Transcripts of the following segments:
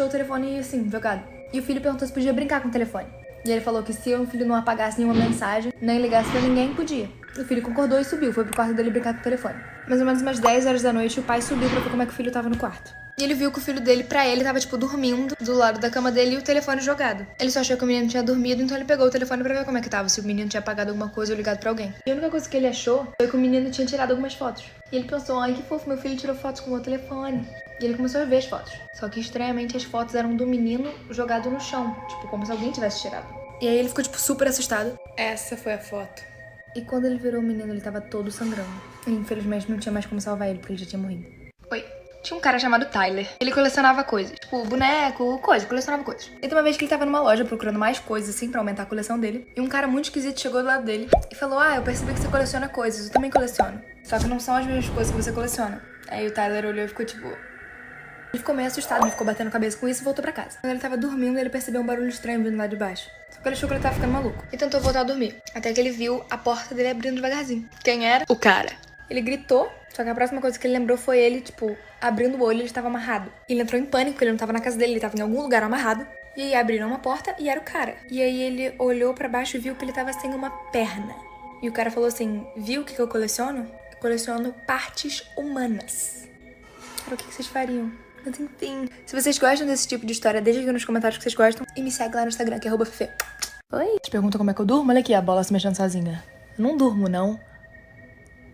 achou o telefone, assim, jogado. E o filho perguntou se podia brincar com o telefone. E ele falou que se o filho não apagasse nenhuma mensagem, nem ligasse pra ninguém, podia. O filho concordou e subiu, foi pro quarto dele brincar com o telefone. Mais ou menos umas 10 horas da noite, o pai subiu pra ver como é que o filho tava no quarto. E ele viu que o filho dele, pra ele, tava, tipo, dormindo do lado da cama dele e o telefone jogado. Ele só achou que o menino tinha dormido, então ele pegou o telefone pra ver como é que tava, se o menino tinha apagado alguma coisa ou ligado pra alguém. E a única coisa que ele achou foi que o menino tinha tirado algumas fotos. E ele pensou, ai, que fofo, meu filho tirou fotos com o meu telefone. E ele começou a ver as fotos. Só que, estranhamente, as fotos eram do menino jogado no chão. Tipo, como se alguém tivesse tirado. E aí ele ficou, tipo, super assustado. Essa foi a foto. E quando ele virou o menino, ele tava todo sangrando. E, infelizmente, não tinha mais como salvar ele, porque ele já tinha morrido. Oi. Tinha um cara chamado Tyler. Ele colecionava coisas. Tipo, boneco, colecionava coisas. E tem uma vez que ele tava numa loja procurando mais coisas, assim, pra aumentar a coleção dele. E um cara muito esquisito chegou do lado dele e falou, eu percebi que você coleciona coisas, eu também coleciono. Só que não são as mesmas coisas que você coleciona. Aí o Tyler olhou e ficou, tipo... Ele ficou meio assustado, ele ficou batendo a cabeça com isso e voltou pra casa. Quando ele tava dormindo, ele percebeu um barulho estranho vindo lá de baixo. Só que ele achou que ele tava ficando maluco. E tentou voltar a dormir. Até que ele viu a porta dele abrindo devagarzinho. Quem era? O cara. Ele gritou, só que a próxima coisa que ele lembrou foi ele, tipo, abrindo o olho e ele estava amarrado. Ele entrou em pânico, porque ele não tava na casa dele, ele tava em algum lugar amarrado. E aí abriram uma porta e era o cara. E aí ele olhou pra baixo e viu que ele tava sem uma perna. E o cara falou assim, viu o que eu coleciono? Eu coleciono partes humanas. Cara, o que vocês fariam? Mas enfim, se vocês gostam desse tipo de história, deixa aqui nos comentários que vocês gostam. E me segue lá no Instagram, que é @fefe. Oi? Te pergunta como é que eu durmo? Olha aqui a bola se mexendo sozinha. Eu não durmo, não.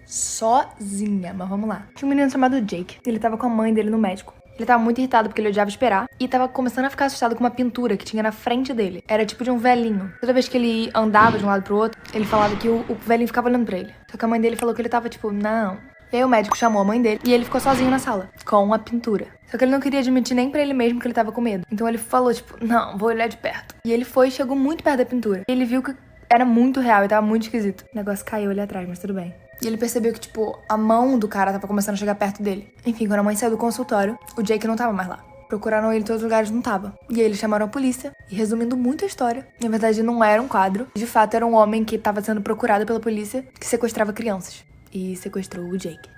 Sozinha, mas vamos lá. Tinha um menino chamado Jake. Ele tava com a mãe dele no médico. Ele tava muito irritado porque ele odiava esperar. E tava começando a ficar assustado com uma pintura que tinha na frente dele. Era tipo de um velhinho. Toda vez que ele andava de um lado pro outro, ele falava que o velhinho ficava olhando pra ele. Só que a mãe dele falou que ele tava tipo, não. E aí o médico chamou a mãe dele e ele ficou sozinho na sala, com a pintura. Só que ele não queria admitir nem pra ele mesmo que ele tava com medo. Então ele falou tipo, não, vou olhar de perto. E ele foi e chegou muito perto da pintura. E ele viu que era muito real e tava muito esquisito. O negócio caiu ali atrás, mas tudo bem. E ele percebeu que, tipo, a mão do cara tava começando a chegar perto dele. Enfim, quando a mãe saiu do consultório, o Jake não tava mais lá. Procuraram ele em todos os lugares, não tava. E aí eles chamaram a polícia. E resumindo muito a história, na verdade não era um quadro. De fato, era um homem que tava sendo procurado pela polícia que sequestrava crianças. E sequestrou o Jake.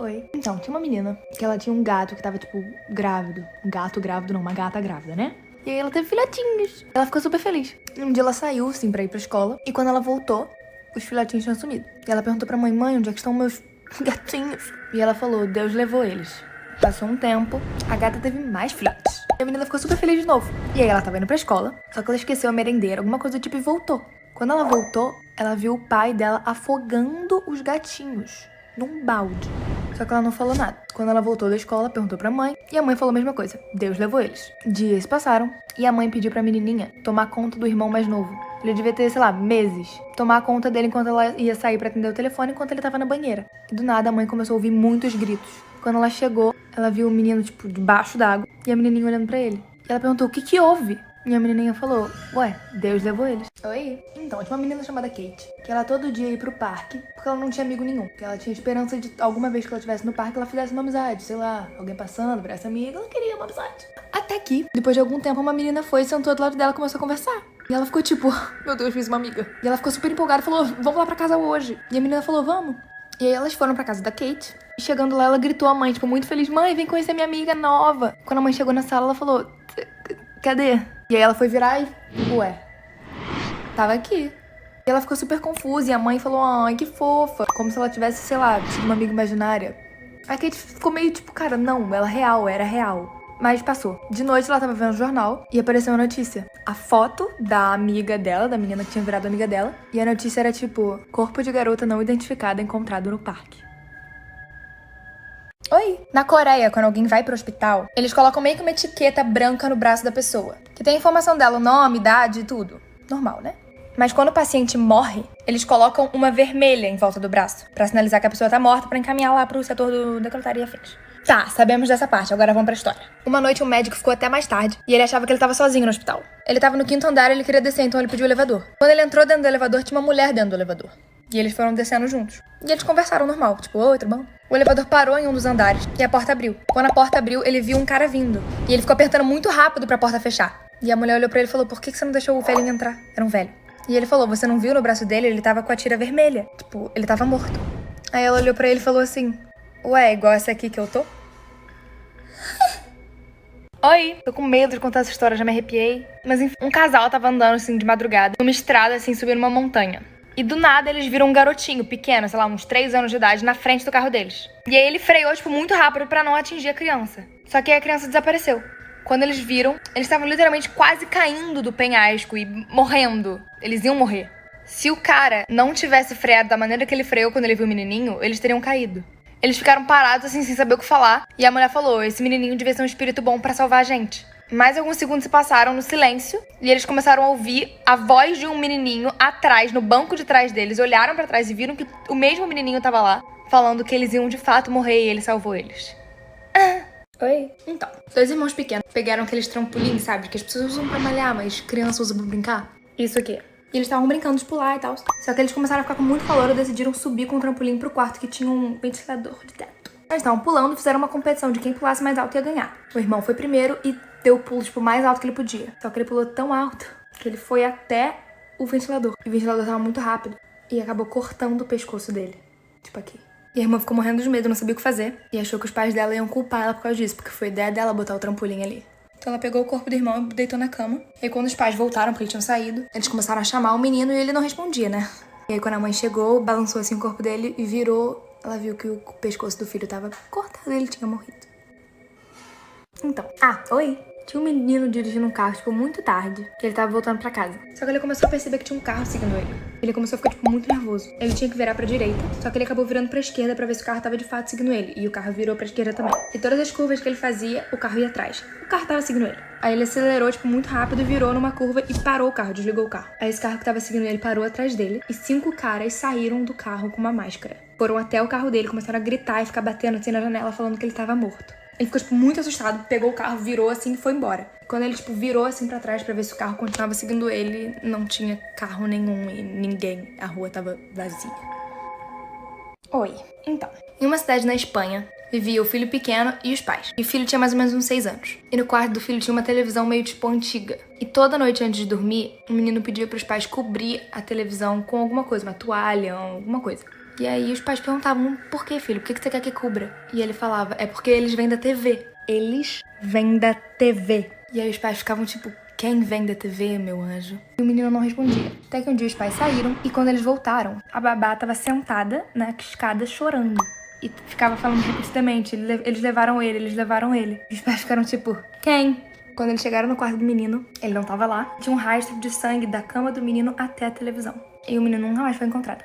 Oi. Então, tinha uma menina que ela tinha um gato que tava, tipo, grávido. Um gato grávido, não, uma gata grávida, né? E aí ela teve filhotinhos. Ela ficou super feliz. E um dia ela saiu, assim, pra ir pra escola. E quando ela voltou, os filhotinhos tinham sumido. E ela perguntou pra mãe, onde é que estão meus gatinhos? E ela falou, Deus levou eles. Passou um tempo, a gata teve mais filhotes. E a menina ficou super feliz de novo. E aí ela tava indo pra escola, só que ela esqueceu a merendeira, alguma coisa do tipo, e voltou. Quando ela voltou, ela viu o pai dela afogando os gatinhos num balde. Só que ela não falou nada. Quando ela voltou da escola, perguntou pra mãe, e a mãe falou a mesma coisa. Deus levou eles. Dias passaram, e a mãe pediu pra menininha tomar conta do irmão mais novo. Ele devia ter, sei lá, meses. Tomar conta dele enquanto ela ia sair pra atender o telefone, enquanto ele tava na banheira. E do nada, a mãe começou a ouvir muitos gritos. Quando ela chegou, ela viu o menino, tipo, debaixo d'água, e a menininha olhando pra ele. E ela perguntou, o que que houve? E a menininha falou, ué, Deus levou eles. Oi? Então, tinha uma menina chamada Kate, que ela todo dia ia pro parque, porque ela não tinha amigo nenhum. Que ela tinha esperança de, alguma vez que ela estivesse no parque, ela fizesse uma amizade. Sei lá, alguém passando, virasse amiga, ela queria uma amizade. Até que, depois de algum tempo, uma menina foi, sentou do lado dela e começou a conversar. E ela ficou tipo, meu Deus, fiz uma amiga. E ela ficou super empolgada e falou, vamos lá pra casa hoje. E a menina falou, vamos. E aí elas foram pra casa da Kate. E chegando lá, ela gritou à mãe, tipo, muito feliz, mãe, vem conhecer minha amiga nova. Quando a mãe chegou na sala, ela falou, cadê? E aí ela foi virar e, ué, tava aqui. E ela ficou super confusa e a mãe falou, ai, que fofa. Como se ela tivesse, sei lá, sido uma amiga imaginária. A Kate ficou meio tipo, cara, não, ela era real. Mas passou. De noite ela tava vendo o jornal e apareceu uma notícia. A foto da amiga dela, da menina que tinha virado amiga dela. E a notícia era tipo, corpo de garota não identificada encontrado no parque. Oi! Na Coreia, quando alguém vai pro hospital, eles colocam meio que uma etiqueta branca no braço da pessoa. Que tem a informação dela, o nome, idade e tudo. Normal, né? Mas quando o paciente morre, eles colocam uma vermelha em volta do braço. Pra sinalizar que a pessoa tá morta, pra encaminhar lá pro setor do decretaria e afins. Tá, sabemos dessa parte, agora vamos pra história. Uma noite um médico ficou até mais tarde e ele achava que ele tava sozinho no hospital. Ele tava no 5º andar e ele queria descer, então ele pediu o elevador. Quando ele entrou dentro do elevador, tinha uma mulher dentro do elevador. E eles foram descendo juntos. E eles conversaram normal, tipo, oi, tudo bom? O elevador parou em um dos andares e a porta abriu. Quando a porta abriu, ele viu um cara vindo. E ele ficou apertando muito rápido pra porta fechar. E a mulher olhou pra ele e falou, por que você não deixou o velhinho entrar? Era um velho. E ele falou, você não viu no braço dele? Ele tava com a tira vermelha. Tipo, ele tava morto. Aí ela olhou pra ele e falou assim, ué, igual essa aqui que eu tô? Oi, tô com medo de contar essa história, já me arrepiei. Mas enfim, um casal tava andando assim de madrugada, numa estrada assim, subindo uma montanha. E do nada eles viram um garotinho pequeno, sei lá, uns 3 anos de idade, na frente do carro deles. E aí ele freou, tipo, muito rápido pra não atingir a criança. Só que aí a criança desapareceu. Quando eles viram, eles estavam literalmente quase caindo do penhasco e morrendo. Eles iam morrer. Se o cara não tivesse freado da maneira que ele freou quando ele viu o menininho, eles teriam caído. Eles ficaram parados assim, sem saber o que falar. E a mulher falou, esse menininho devia ser um espírito bom pra salvar a gente. Mais alguns segundos se passaram no silêncio e eles começaram a ouvir a voz de um menininho atrás, no banco de trás deles. Olharam pra trás e viram que o mesmo menininho tava lá, falando que eles iam de fato morrer e ele salvou eles. Oi? Então, 2 irmãos pequenos pegaram aqueles trampolins, sabe? Que as pessoas usam pra malhar, mas crianças usam pra brincar. Isso aqui. E eles estavam brincando de pular e tal. Só que eles começaram a ficar com muito calor e decidiram subir com o trampolim pro quarto que tinha um ventilador de teto. Eles estavam pulando e fizeram uma competição de quem pulasse mais alto ia ganhar. O irmão foi primeiro e deu o pulo, tipo, mais alto que ele podia. Só que ele pulou tão alto que ele foi até o ventilador. E o ventilador tava muito rápido e acabou cortando o pescoço dele. Tipo aqui. E a irmã ficou morrendo de medo, não sabia o que fazer. E achou que os pais dela iam culpar ela por causa disso, porque foi ideia dela botar o trampolim ali. Então ela pegou o corpo do irmão e deitou na cama. E aí quando os pais voltaram, porque eles tinham saído, eles começaram a chamar o menino e ele não respondia, né? E aí quando a mãe chegou, balançou assim o corpo dele e virou, ela viu que o pescoço do filho tava cortado e ele tinha morrido. Então, oi! Tinha um menino dirigindo um carro, tipo, muito tarde, que ele tava voltando pra casa. Só que ele começou a perceber que tinha um carro seguindo ele. Ele começou a ficar, tipo, muito nervoso. Ele tinha que virar pra direita, só que ele acabou virando pra esquerda pra ver se o carro tava de fato seguindo ele. E o carro virou pra esquerda também. E todas as curvas que ele fazia, o carro ia atrás. O carro tava seguindo ele. Aí ele acelerou, tipo, muito rápido, virou numa curva e parou o carro, desligou o carro. Aí esse carro que tava seguindo ele parou atrás dele e 5 caras saíram do carro com uma máscara. Foram até o carro dele, começaram a gritar e ficar batendo assim na janela, falando que ele tava morto. Ele ficou, tipo, muito assustado, pegou o carro, virou assim e foi embora. Quando ele, tipo, virou assim pra trás pra ver se o carro continuava seguindo ele, não tinha carro nenhum e ninguém. A rua tava vazia. Oi. Então, em uma cidade na Espanha, vivia o filho pequeno e os pais. E o filho tinha mais ou menos uns 6 anos. E no quarto do filho tinha uma televisão meio, tipo, antiga. E toda noite antes de dormir, o menino pedia pros pais cobrir a televisão com alguma coisa, uma toalha, alguma coisa. E aí os pais perguntavam, por que, filho? Por que você quer que cubra? E ele falava, é porque eles vêm da TV. Eles vêm da TV. E aí os pais ficavam tipo, quem vem da TV, meu anjo? E o menino não respondia. Até que um dia os pais saíram e quando eles voltaram, a babá tava sentada na escada chorando. E ficava falando repetidamente, eles levaram ele, eles levaram ele. E os pais ficaram tipo, quem? Quando eles chegaram no quarto do menino, ele não tava lá. Tinha um rastro de sangue da cama do menino até a televisão. E o menino nunca mais foi encontrado.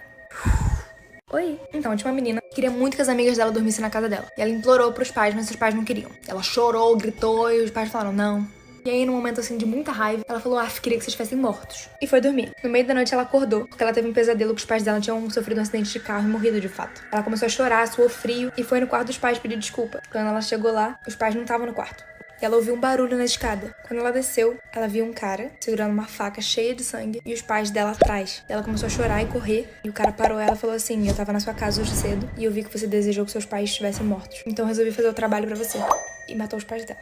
Oi. Então, tinha uma menina que queria muito que as amigas dela dormissem na casa dela. E ela implorou pros pais, mas os pais não queriam. Ela chorou, gritou e os pais falaram não. E aí, num momento assim de muita raiva, ela falou, queria que vocês estivessem mortos. E foi dormir. No meio da noite ela acordou, porque ela teve um pesadelo que os pais dela tinham sofrido um acidente de carro e morrido de fato. Ela começou a chorar, suou frio e foi no quarto dos pais pedir desculpa. Quando ela chegou lá, os pais não estavam no quarto. E ela ouviu um barulho na escada. Quando ela desceu, ela viu um cara segurando uma faca cheia de sangue e os pais dela atrás. Ela começou a chorar e correr. E o cara parou ela e falou assim, eu tava na sua casa hoje cedo e eu vi que você desejou que seus pais estivessem mortos. Então eu resolvi fazer o trabalho pra você. E matou os pais dela.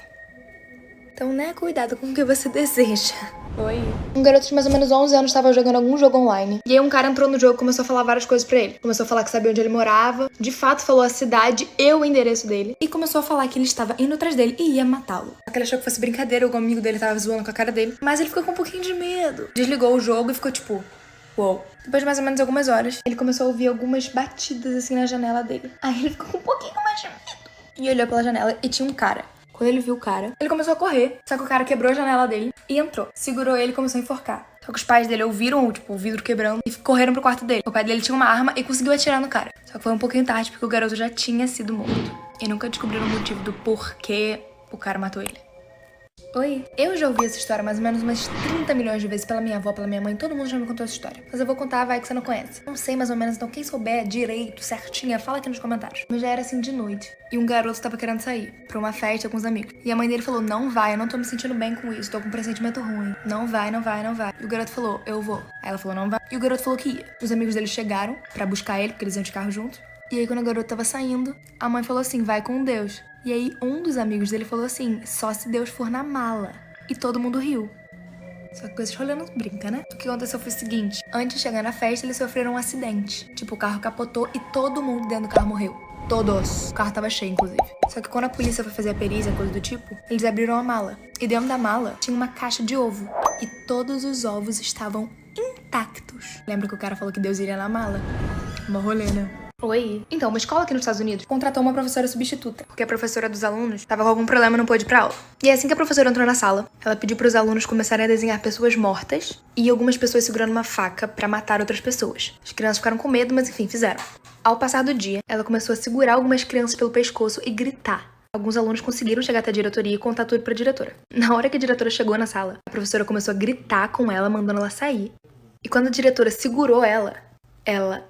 Então, né, cuidado com o que você deseja. Oi. Um garoto de mais ou menos 11 anos estava jogando algum jogo online. E aí um cara entrou no jogo e começou a falar várias coisas pra ele. Começou a falar que sabia onde ele morava. De fato, falou a cidade e o endereço dele. E começou a falar que ele estava indo atrás dele e ia matá-lo. Só que ele achou que fosse brincadeira, algum amigo dele tava zoando com a cara dele. Mas ele ficou com um pouquinho de medo. Desligou o jogo e ficou tipo... uou. Depois de mais ou menos algumas horas, ele começou a ouvir algumas batidas assim na janela dele. Aí ele ficou com um pouquinho mais de medo. E olhou pela janela e tinha um cara. Quando ele viu o cara, ele começou a correr. Só que o cara quebrou a janela dele e entrou. Segurou ele e começou a enforcar. Só que os pais dele ouviram, tipo, o vidro quebrando e correram pro quarto dele. O pai dele tinha uma arma e conseguiu atirar no cara. Só que foi um pouquinho tarde porque o garoto já tinha sido morto. E nunca descobriram o motivo do porquê o cara matou ele. Oi. Eu já ouvi essa história mais ou menos umas 30 milhões de vezes pela minha avó, pela minha mãe. Todo mundo já me contou essa história. Mas eu vou contar, vai que você não conhece. Não sei mais ou menos, então quem souber direito, certinha, fala aqui nos comentários. Mas já era assim de noite. E um garoto tava querendo sair pra uma festa com os amigos. E a mãe dele falou, não vai, eu não tô me sentindo bem com isso. Tô com um pressentimento ruim. Não vai, não vai, não vai. E o garoto falou, eu vou. Aí ela falou, não vai. E o garoto falou que ia. Os amigos dele chegaram pra buscar ele, porque eles iam de carro juntos. E aí quando o garoto tava saindo, a mãe falou assim, vai com Deus. E aí um dos amigos dele falou assim, só se Deus for na mala. E todo mundo riu. Só que esse rolê não brinca, né? O que aconteceu foi o seguinte. Antes de chegar na festa, eles sofreram um acidente. Tipo, o carro capotou e todo mundo dentro do carro morreu. Todos. O carro tava cheio, inclusive. Só que quando a polícia foi fazer a perícia, coisa do tipo, eles abriram a mala. E dentro da mala tinha uma caixa de ovo. E todos os ovos estavam intactos. Lembra que o cara falou que Deus iria na mala? Uma rolê, né? Oi. Então, uma escola aqui nos Estados Unidos contratou uma professora substituta, porque a professora dos alunos tava com algum problema e não pôde ir pra aula. E assim que a professora entrou na sala, ela pediu pros alunos começarem a desenhar pessoas mortas e algumas pessoas segurando uma faca pra matar outras pessoas. As crianças ficaram com medo, mas enfim, fizeram. Ao passar do dia, ela começou a segurar algumas crianças pelo pescoço e gritar. Alguns alunos conseguiram chegar até a diretoria e contar tudo pra diretora. Na hora que a diretora chegou na sala, a professora começou a gritar com ela, mandando ela sair. E quando a diretora segurou ela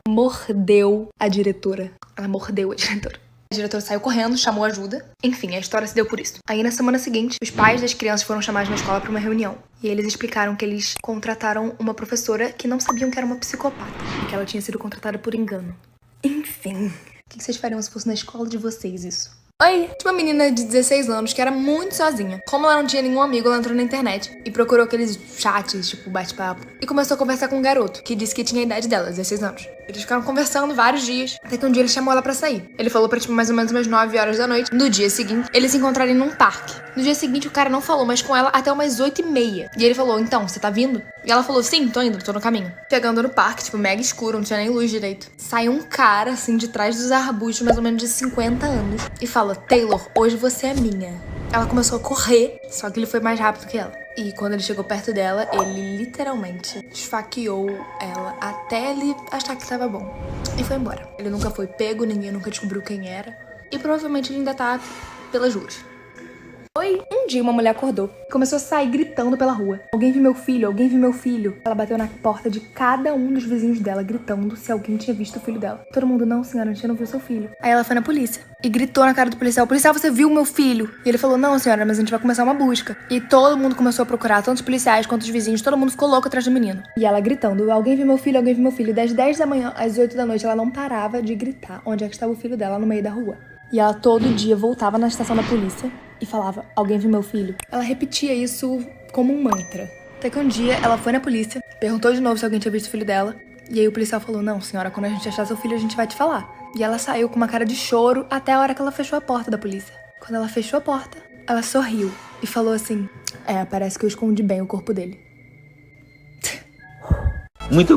mordeu a diretora. Ela mordeu a diretora. A diretora saiu correndo, chamou ajuda. Enfim, a história se deu por isso. Aí, na semana seguinte, os pais das crianças foram chamados na escola pra uma reunião. E eles explicaram que eles contrataram uma professora que não sabiam que era uma psicopata. E que ela tinha sido contratada por engano. Enfim. O que vocês fariam se fosse na escola de vocês isso? Oi, tinha uma menina de 16 anos que era muito sozinha. Como ela não tinha nenhum amigo, ela entrou na internet e procurou aqueles chats, tipo bate-papo, e começou a conversar com um garoto, que disse que tinha a idade dela, 16 anos. Eles ficaram conversando vários dias, até que um dia ele chamou ela pra sair. Ele falou pra, tipo, mais ou menos umas 9 horas da noite. No dia seguinte, eles se encontrarem num parque. No dia seguinte, o cara não falou mais com ela até umas 8h30. E ele falou, então, você tá vindo? E ela falou, sim, tô indo, tô no caminho. Chegando no parque, tipo, mega escuro, não tinha nem luz direito. Sai um cara, assim, de trás dos arbustos, mais ou menos de 50 anos, e fala, Taylor, hoje você é minha. Ela começou a correr, só que ele foi mais rápido que ela. E quando ele chegou perto dela, ele literalmente esfaqueou ela até ele achar que tava bom. E foi embora. Ele nunca foi pego, ninguém nunca descobriu quem era. E provavelmente ele ainda tá pelas ruas. Um dia uma mulher acordou e começou a sair gritando pela rua. Alguém viu meu filho, alguém viu meu filho. Ela bateu na porta de cada um dos vizinhos dela, gritando se alguém tinha visto o filho dela. Todo mundo, não senhora, a gente não viu seu filho. Aí ela foi na polícia e gritou na cara do policial, policial, você viu meu filho? E ele falou, não senhora, mas a gente vai começar uma busca. E todo mundo começou a procurar, tanto os policiais quanto os vizinhos, todo mundo ficou louco atrás do menino. E ela gritando, alguém viu meu filho, alguém viu meu filho. Das 10 da manhã às 8 da noite, ela não parava de gritar onde é que estava o filho dela no meio da rua. E ela todo dia voltava na estação da polícia e falava, alguém viu meu filho? Ela repetia isso como um mantra. Até que um dia ela foi na polícia, perguntou de novo se alguém tinha visto o filho dela. E aí o policial falou, não senhora, quando a gente achar seu filho a gente vai te falar. E ela saiu com uma cara de choro até a hora que ela fechou a porta da polícia. Quando ela fechou a porta, ela sorriu e falou assim, parece que eu escondi bem o corpo dele. Muito